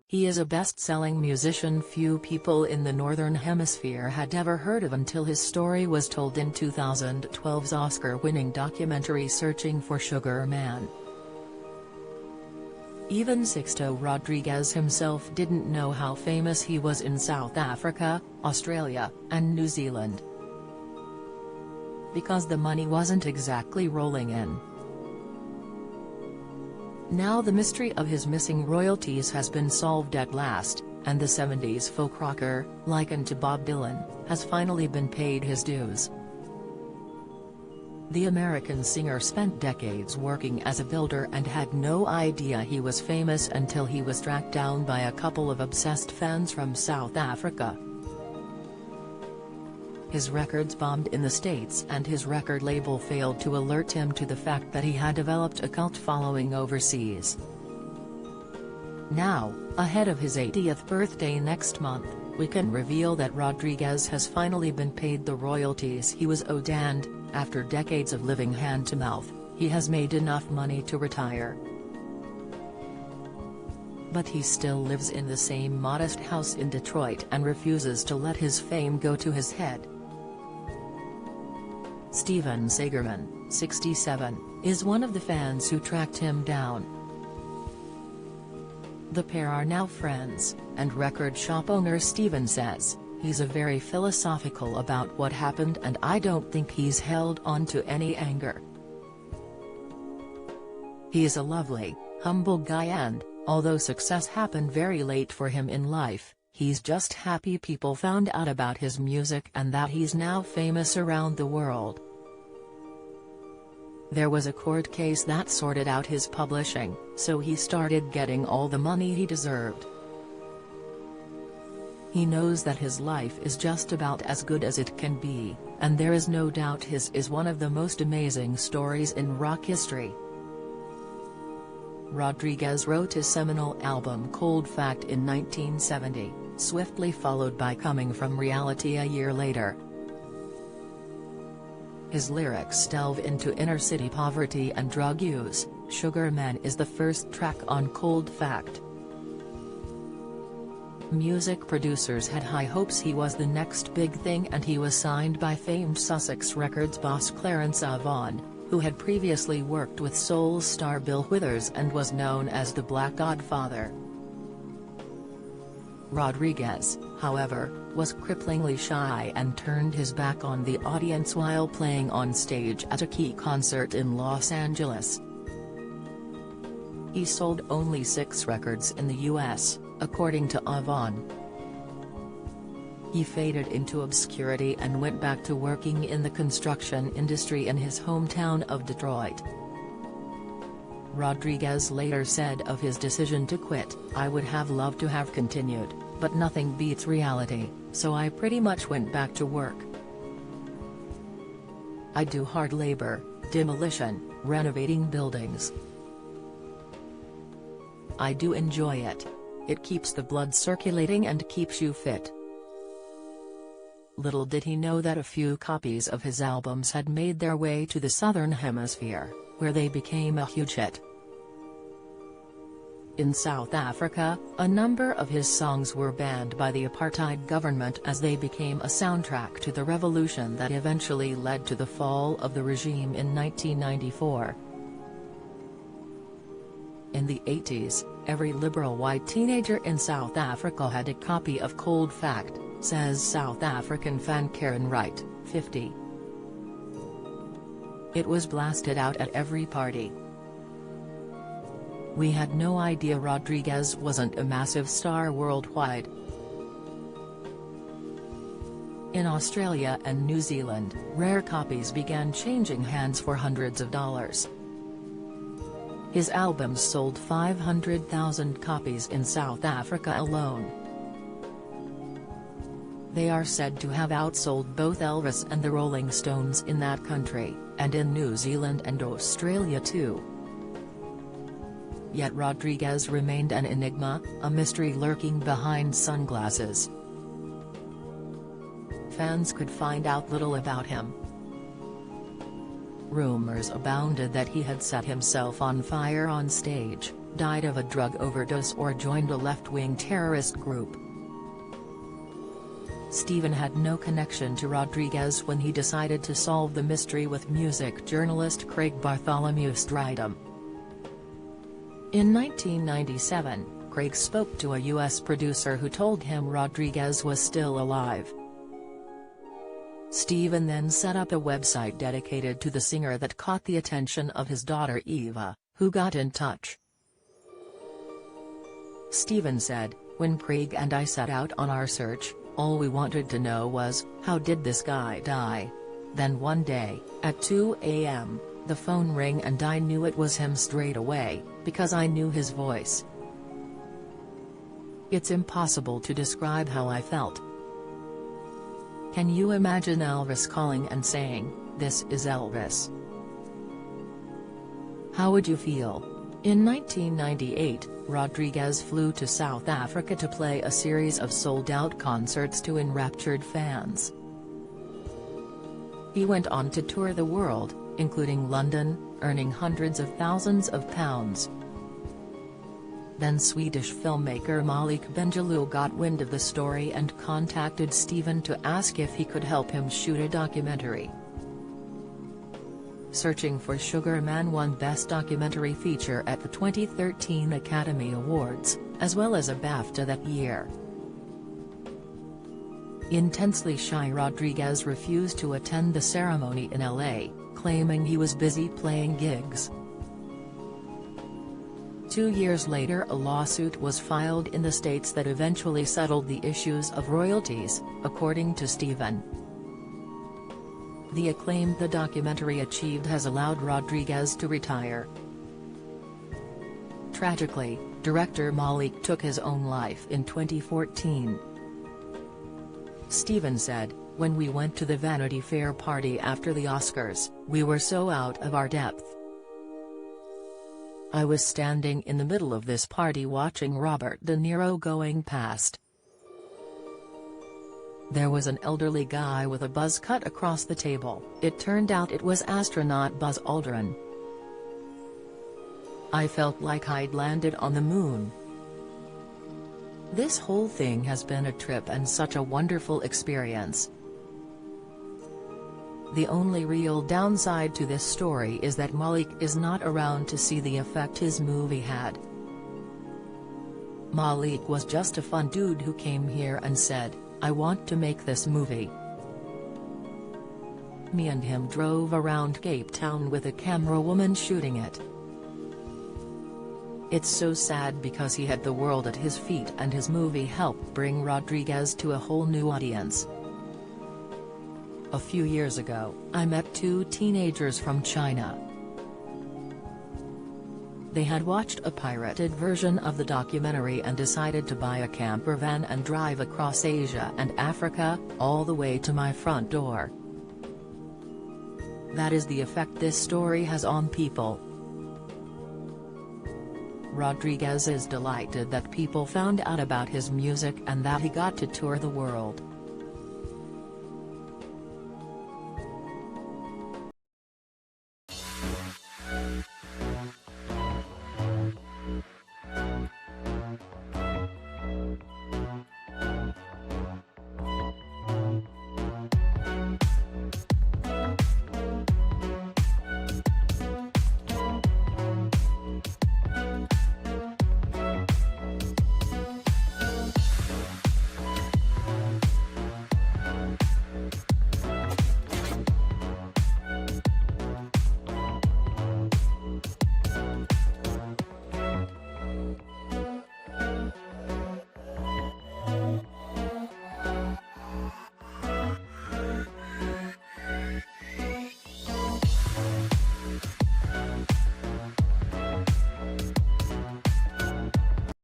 He is a best-selling musician few people in the Northern Hemisphere had ever heard of until his story was told in 2012's Oscar-winning documentary Searching for Sugar Man. Even Sixto Rodriguez himself didn't know how famous he was in South Africa, Australia, and New Zealand. Because the money wasn't exactly rolling in. Now the mystery of his missing royalties has been solved at last, and the 70s folk rocker, likened to Bob Dylan, has finally been paid his dues. The American singer spent decades working as a builder and had no idea he was famous until he was tracked down by a couple of obsessed fans from South Africa. His records bombed in the States and his record label failed to alert him to the fact that he had developed a cult following overseas. Now, ahead of his 80th birthday next month, we can reveal that Rodriguez has finally been paid the royalties he was owed and, after decades of living hand-to-mouth, he has made enough money to retire. But he still lives in the same modest house in Detroit and refuses to let his fame go to his head. Steven Sagerman, 67, is one of the fans who tracked him down. The pair are now friends, and record shop owner Steven says, "He's a very philosophical about what happened and I don't think he's held on to any anger. He's a lovely, humble guy and, although success happened very late for him in life, he's just happy people found out about his music and that he's now famous around the world." There was a court case that sorted out his publishing, so he started getting all the money he deserved. He knows that his life is just about as good as it can be, and there is no doubt his is one of the most amazing stories in rock history. Rodriguez wrote his seminal album Cold Fact in 1970, swiftly followed by Coming from Reality a year later. His lyrics delve into inner-city poverty and drug use. Sugar Man is the first track on Cold Fact. Music producers had high hopes he was the next big thing and he was signed by famed Sussex Records boss Clarence Avant, who had previously worked with soul star Bill Withers and was known as the Black Godfather. Rodriguez, however, was cripplingly shy and turned his back on the audience while playing on stage at a key concert in Los Angeles. He sold only 6 records in the US, according to Avant. He faded into obscurity and went back to working in the construction industry in his hometown of Detroit. Rodriguez later said of his decision to quit, "I would have loved to have continued, but nothing beats reality, so I pretty much went back to work. I do hard labor, demolition, renovating buildings. I do enjoy it. It keeps the blood circulating and keeps you fit." Little did he know that a few copies of his albums had made their way to the Southern Hemisphere, where they became a huge hit. In South Africa, a number of his songs were banned by the apartheid government as they became a soundtrack to the revolution that eventually led to the fall of the regime in 1994. In the 80s, every liberal white teenager in South Africa had a copy of Cold Fact, says South African fan Karen Wright, 50. It was blasted out at every party. We had no idea Rodriguez wasn't a massive star worldwide. In Australia and New Zealand, rare copies began changing hands for hundreds of dollars. His albums sold 500,000 copies in South Africa alone. They are said to have outsold both Elvis and the Rolling Stones in that country, and in New Zealand and Australia too. Yet Rodriguez remained an enigma, a mystery lurking behind sunglasses. Fans could find out little about him. Rumors abounded that he had set himself on fire on stage, died of a drug overdose or joined a left-wing terrorist group. Steven had no connection to Rodriguez when he decided to solve the mystery with music journalist Craig Bartholomew Stridham. In 1997, Craig spoke to a U.S. producer who told him Rodriguez was still alive. Steven then set up a website dedicated to the singer that caught the attention of his daughter Eva, who got in touch. Steven said, "When Craig and I set out on our search, all we wanted to know was, how did this guy die? Then one day, at 2 a.m., the phone rang and I knew it was him straight away, because I knew his voice. It's impossible to describe how I felt. Can you imagine Elvis calling and saying, 'This is Elvis'? How would you feel?" In 1998, Rodriguez flew to South Africa to play a series of sold-out concerts to enraptured fans. He went on to tour the world, including London, earning hundreds of thousands of pounds. Then Swedish filmmaker Malik Bendjelloul got wind of the story and contacted Steven to ask if he could help him shoot a documentary. Searching for Sugar Man won Best Documentary Feature at the 2013 Academy Awards, as well as a BAFTA that year. Intensely shy Rodriguez refused to attend the ceremony in LA, claiming he was busy playing gigs. 2 years later, a lawsuit was filed in the States that eventually settled the issues of royalties, according to Steven. The acclaim the documentary achieved has allowed Rodriguez to retire. Tragically, director Malik took his own life in 2014. Steven said, "When we went to the Vanity Fair party after the Oscars, we were so out of our depth. I was standing in the middle of this party watching Robert De Niro going past. There was an elderly guy with a buzz cut across the table. It turned out it was astronaut Buzz Aldrin. I felt like I'd landed on the moon. This whole thing has been a trip and such a wonderful experience. The only real downside to this story is that Malik is not around to see the effect his movie had. Malik was just a fun dude who came here and said, 'I want to make this movie.' Me and him drove around Cape Town with a camera woman shooting it. It's so sad because he had the world at his feet and his movie helped bring Rodriguez to a whole new audience. A few years ago, I met 2 teenagers from China. They had watched a pirated version of the documentary and decided to buy a camper van and drive across Asia and Africa, all the way to my front door. That is the effect this story has on people. Rodriguez is delighted that people found out about his music and that he got to tour the world.